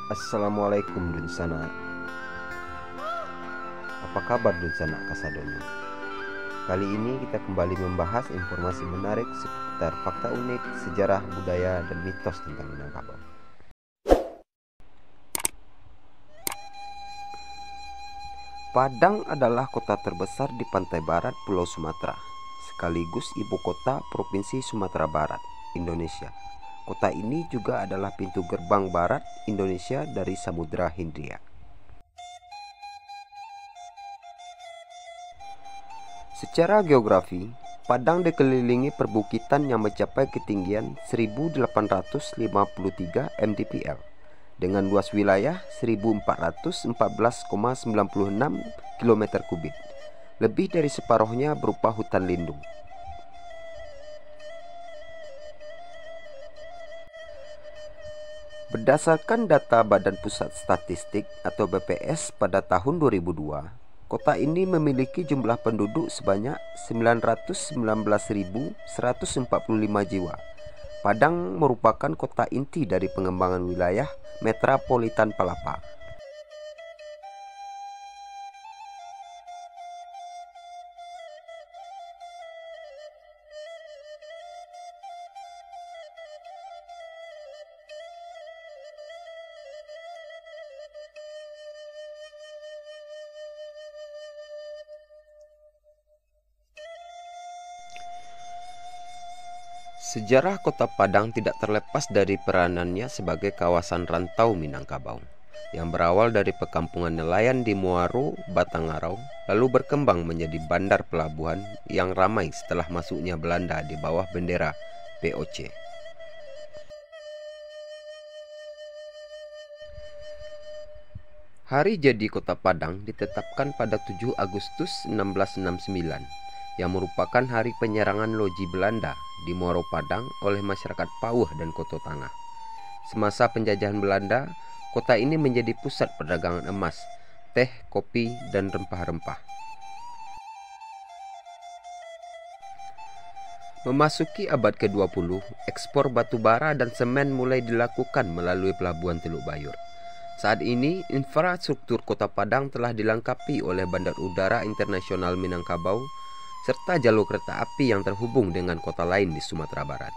Assalamualaikum Dun Sana. Apa kabar Dun Sana Kasadonyo? Kali ini kita kembali membahas informasi menarik seputar fakta unik, sejarah, budaya, dan mitos tentang Minangkabau. Padang adalah kota terbesar di pantai barat Pulau Sumatera, sekaligus ibu kota Provinsi Sumatera Barat, Indonesia. Kota ini juga adalah pintu gerbang barat Indonesia dari Samudra Hindia. Secara geografi, Padang dikelilingi perbukitan yang mencapai ketinggian 1853 mdpl dengan luas wilayah 1414,96 km kubik. Lebih dari separuhnya berupa hutan lindung. Berdasarkan data Badan Pusat Statistik atau BPS pada tahun 2002, kota ini memiliki jumlah penduduk sebanyak 919.145 jiwa. Padang merupakan kota inti dari pengembangan wilayah metropolitan Palapa. Sejarah Kota Padang tidak terlepas dari peranannya sebagai kawasan rantau Minangkabau yang berawal dari perkampungan nelayan di Muaro, Batangarau, lalu berkembang menjadi bandar pelabuhan yang ramai setelah masuknya Belanda di bawah bendera VOC. Hari jadi Kota Padang ditetapkan pada 7 Agustus 1669 yang merupakan hari penyerangan loji Belanda di Muaro Padang oleh masyarakat Pauh dan Koto Tangah. Semasa penjajahan Belanda, kota ini menjadi pusat perdagangan emas, teh, kopi, dan rempah-rempah. Memasuki abad ke-20, ekspor batu bara dan semen mulai dilakukan melalui pelabuhan Teluk Bayur. Saat ini, infrastruktur Kota Padang telah dilengkapi oleh Bandar Udara Internasional Minangkabau serta jalur kereta api yang terhubung dengan kota lain di Sumatera Barat.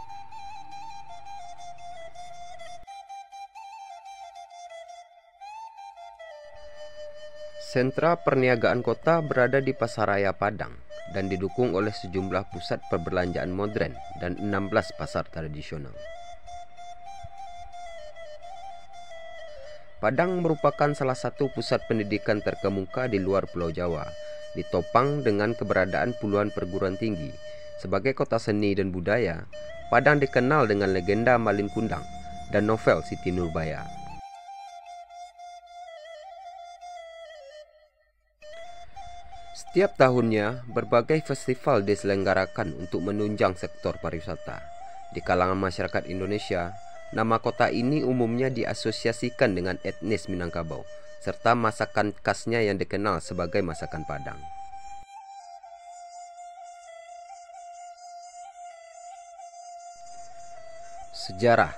Sentra perniagaan kota berada di Pasaraya Padang dan didukung oleh sejumlah pusat perbelanjaan modern dan 16 pasar tradisional. Padang merupakan salah satu pusat pendidikan terkemuka di luar Pulau Jawa, ditopang dengan keberadaan puluhan perguruan tinggi. Sebagai kota seni dan budaya, Padang dikenal dengan legenda Malin Kundang dan novel Siti Nurbaya. Setiap tahunnya, berbagai festival diselenggarakan untuk menunjang sektor pariwisata. Di kalangan masyarakat Indonesia, nama kota ini umumnya diasosiasikan dengan etnis Minangkabau, serta masakan khasnya yang dikenal sebagai masakan Padang. Sejarah.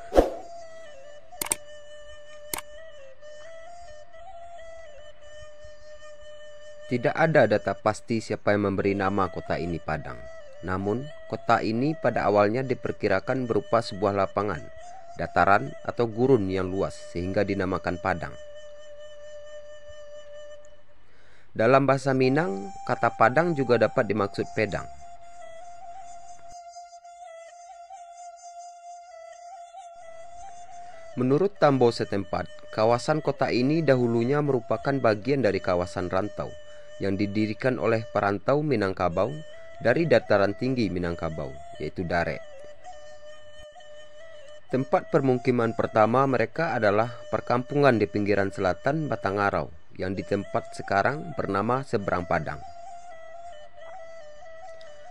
Tidak ada data pasti siapa yang memberi nama kota ini Padang. Namun, kota ini pada awalnya diperkirakan berupa sebuah lapangan, dataran atau gurun yang luas sehingga dinamakan Padang. Dalam bahasa Minang, kata Padang juga dapat dimaksud pedang. Menurut Tambo setempat, kawasan kota ini dahulunya merupakan bagian dari kawasan rantau yang didirikan oleh perantau Minangkabau dari dataran tinggi Minangkabau, yaitu Dare. Tempat permukiman pertama mereka adalah perkampungan di pinggiran selatan Batangarau yang di tempat sekarang bernama Seberang Padang.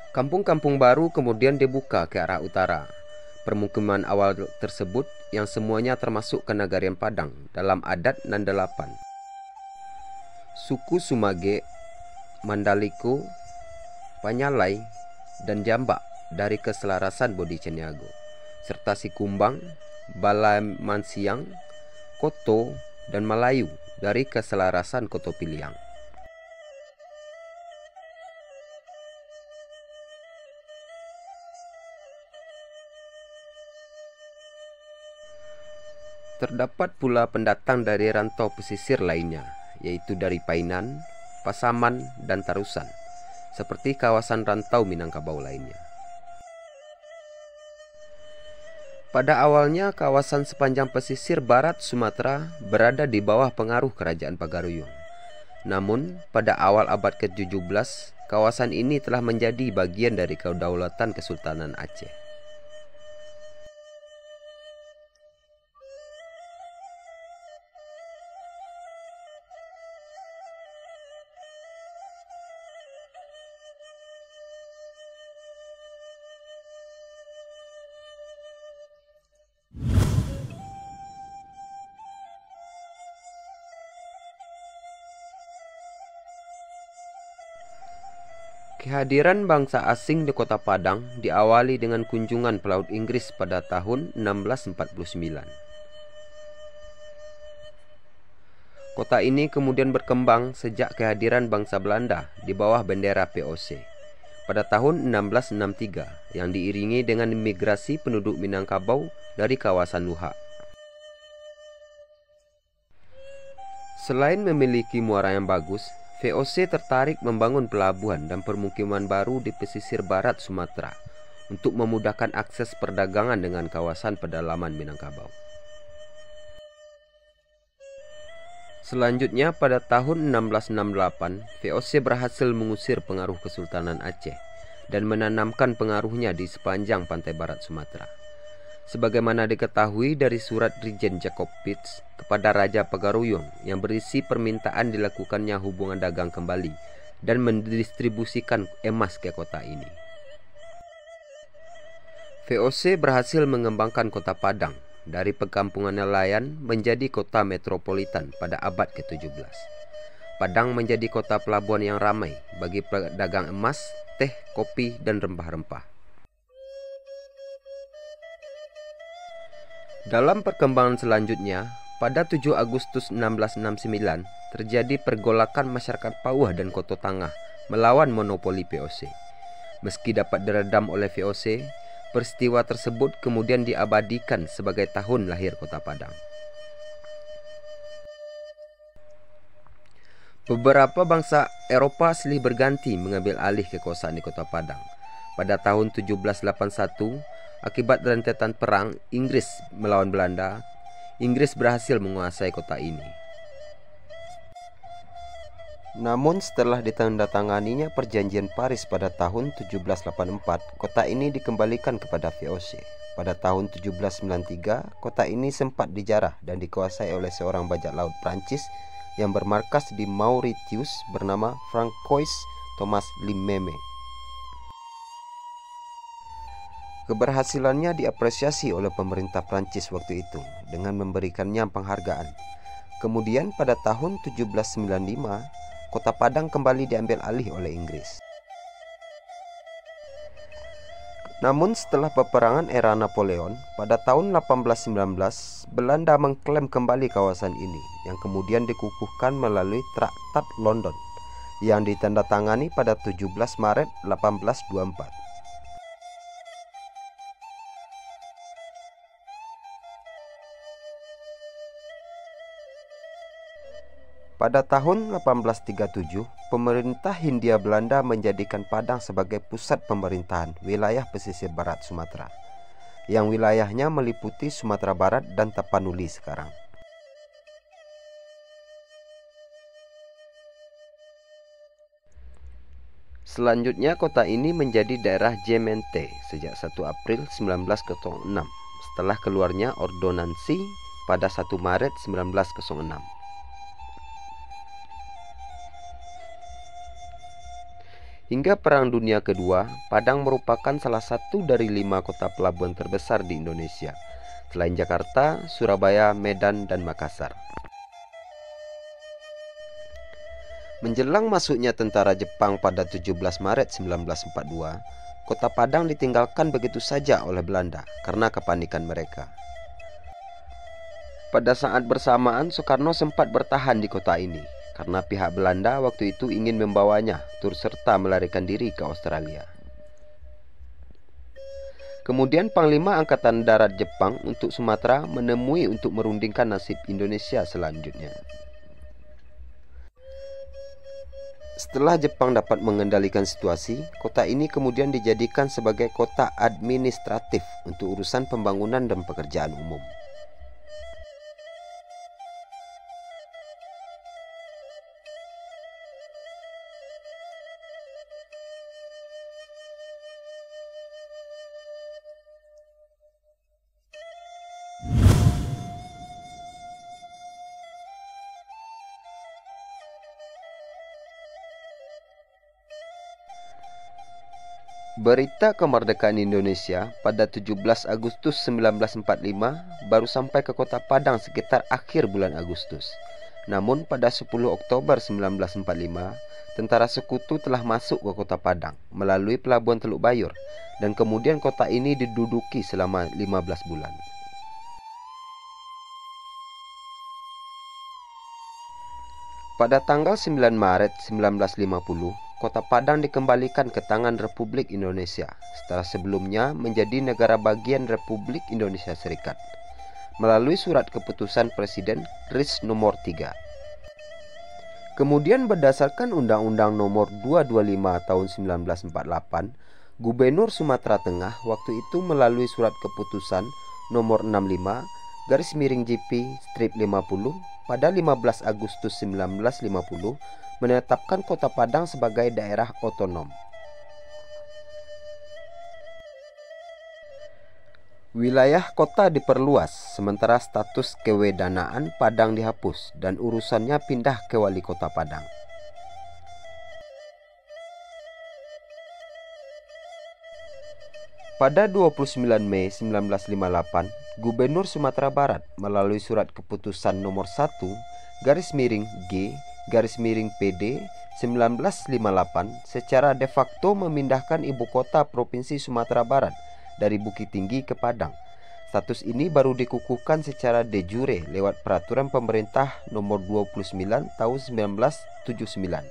Kampung-kampung baru kemudian dibuka ke arah utara. Permukiman awal tersebut yang semuanya termasuk ke Nagarian Padang dalam adat Nandalapan, suku Sumage, Mandaliko, Panyalai, dan Jambak dari keselarasan Bodi Ceniago, serta Sikumbang, Balamansiang, Koto, dan Melayu dari keselarasan Koto Piliang. Terdapat pula pendatang dari rantau pesisir lainnya, yaitu dari Painan, Pasaman, dan Tarusan, seperti kawasan rantau Minangkabau lainnya. Pada awalnya, kawasan sepanjang pesisir barat Sumatera berada di bawah pengaruh Kerajaan Pagaruyung. Namun, pada awal abad ke-17, kawasan ini telah menjadi bagian dari Kedaulatan Kesultanan Aceh. Kehadiran bangsa asing di kota Padang diawali dengan kunjungan pelaut Inggris pada tahun 1649. Kota ini kemudian berkembang sejak kehadiran bangsa Belanda di bawah bendera VOC pada tahun 1663 yang diiringi dengan migrasi penduduk Minangkabau dari kawasan Luhak. Selain memiliki muara yang bagus, VOC tertarik membangun pelabuhan dan permukiman baru di pesisir barat Sumatera untuk memudahkan akses perdagangan dengan kawasan pedalaman Minangkabau. Selanjutnya pada tahun 1668, VOC berhasil mengusir pengaruh Kesultanan Aceh dan menanamkan pengaruhnya di sepanjang pantai barat Sumatera. Sebagaimana diketahui dari surat Rijen Jacob Pitts kepada Raja Pagaruyung yang berisi permintaan dilakukannya hubungan dagang kembali dan mendistribusikan emas ke kota ini. VOC berhasil mengembangkan kota Padang dari perkampungan nelayan menjadi kota metropolitan pada abad ke-17. Padang menjadi kota pelabuhan yang ramai bagi pedagang emas, teh, kopi, dan rempah-rempah. Dalam perkembangan selanjutnya, pada 7 Agustus 1669 terjadi pergolakan masyarakat Pauh dan Koto Tangah melawan monopoli VOC. Meski dapat diredam oleh VOC, peristiwa tersebut kemudian diabadikan sebagai tahun lahir kota Padang. Beberapa bangsa Eropa silih berganti mengambil alih kekuasaan di kota Padang. Pada tahun 1781, akibat rentetan perang Inggris melawan Belanda, Inggris berhasil menguasai kota ini. Namun setelah ditandatanganinya perjanjian Paris pada tahun 1784, kota ini dikembalikan kepada VOC. Pada tahun 1793, kota ini sempat dijarah dan dikuasai oleh seorang bajak laut Prancis yang bermarkas di Mauritius bernama Francois Thomas Limeme. Keberhasilannya diapresiasi oleh pemerintah Prancis waktu itu dengan memberikannya penghargaan. Kemudian pada tahun 1795, kota Padang kembali diambil alih oleh Inggris. Namun setelah peperangan era Napoleon, pada tahun 1819, Belanda mengklaim kembali kawasan ini yang kemudian dikukuhkan melalui Traktat London yang ditandatangani pada 17 Maret 1824. Pada tahun 1837, pemerintah Hindia Belanda menjadikan Padang sebagai pusat pemerintahan wilayah pesisir barat Sumatera, yang wilayahnya meliputi Sumatera Barat dan Tapanuli sekarang. Selanjutnya kota ini menjadi daerah Jemente sejak 1 April 1906 setelah keluarnya ordonansi pada 1 Maret 1906. Hingga Perang Dunia Kedua, Padang merupakan salah satu dari 5 kota pelabuhan terbesar di Indonesia, selain Jakarta, Surabaya, Medan, dan Makassar. Menjelang masuknya tentara Jepang pada 17 Maret 1942, kota Padang ditinggalkan begitu saja oleh Belanda karena kepanikan mereka. Pada saat bersamaan, Soekarno sempat bertahan di kota ini karena pihak Belanda waktu itu ingin membawanya turut serta melarikan diri ke Australia. Kemudian Panglima Angkatan Darat Jepang untuk Sumatera menemui untuk merundingkan nasib Indonesia selanjutnya. Setelah Jepang dapat mengendalikan situasi, kota ini kemudian dijadikan sebagai kota administratif untuk urusan pembangunan dan pekerjaan umum. Berita kemerdekaan Indonesia pada 17 Agustus 1945 baru sampai ke kota Padang sekitar akhir bulan Agustus. Namun pada 10 Oktober 1945, tentara sekutu telah masuk ke kota Padang melalui pelabuhan Teluk Bayur, dan kemudian kota ini diduduki selama 15 bulan. Pada tanggal 9 Maret 1950, kota Padang dikembalikan ke tangan Republik Indonesia setelah sebelumnya menjadi negara bagian Republik Indonesia Serikat melalui surat keputusan Presiden RIS nomor 3. Kemudian berdasarkan Undang-Undang nomor 225 tahun 1948, Gubernur Sumatera Tengah waktu itu melalui surat keputusan nomor 65/JP-50 pada 15 Agustus 1950 menetapkan kota Padang sebagai daerah otonom. Wilayah kota diperluas, sementara status kewedanaan Padang dihapus dan urusannya pindah ke Wali Kota Padang. Pada 29 Mei 1958, Gubernur Sumatera Barat melalui surat keputusan nomor 1/G/PD 1958 secara de facto memindahkan ibu kota Provinsi Sumatera Barat dari Bukit Tinggi ke Padang. Status ini baru dikukuhkan secara de jure lewat peraturan pemerintah nomor 29 tahun 1979.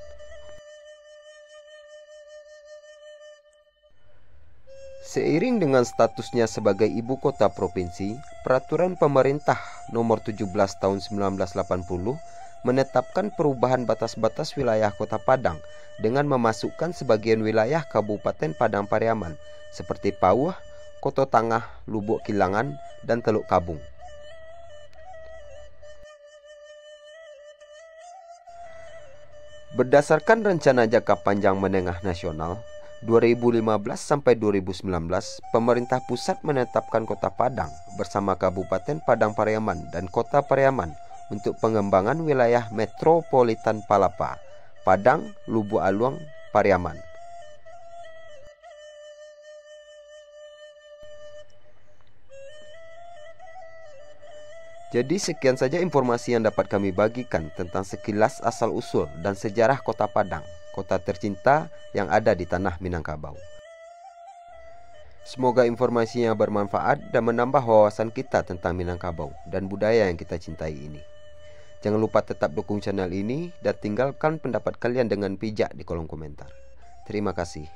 Seiring dengan statusnya sebagai ibu kota provinsi, peraturan pemerintah nomor 17 tahun 1980 menetapkan perubahan batas-batas wilayah kota Padang dengan memasukkan sebagian wilayah Kabupaten Padang Pariaman seperti Pauh, Koto Tangah, Lubuk Kilangan, dan Teluk Kabung. Berdasarkan Rencana Jangka Panjang Menengah Nasional 2015 sampai 2019, pemerintah pusat menetapkan Kota Padang bersama Kabupaten Padang Pariaman dan Kota Pariaman untuk pengembangan wilayah metropolitan Palapa, Padang, Lubuk Aluang, Pariaman. Jadi sekian saja informasi yang dapat kami bagikan tentang sekilas asal-usul dan sejarah Kota Padang, kota tercinta yang ada di tanah Minangkabau. Semoga informasinya bermanfaat dan menambah wawasan kita tentang Minangkabau dan budaya yang kita cintai ini. Jangan lupa tetap dukung channel ini dan tinggalkan pendapat kalian dengan bijak di kolom komentar. Terima kasih.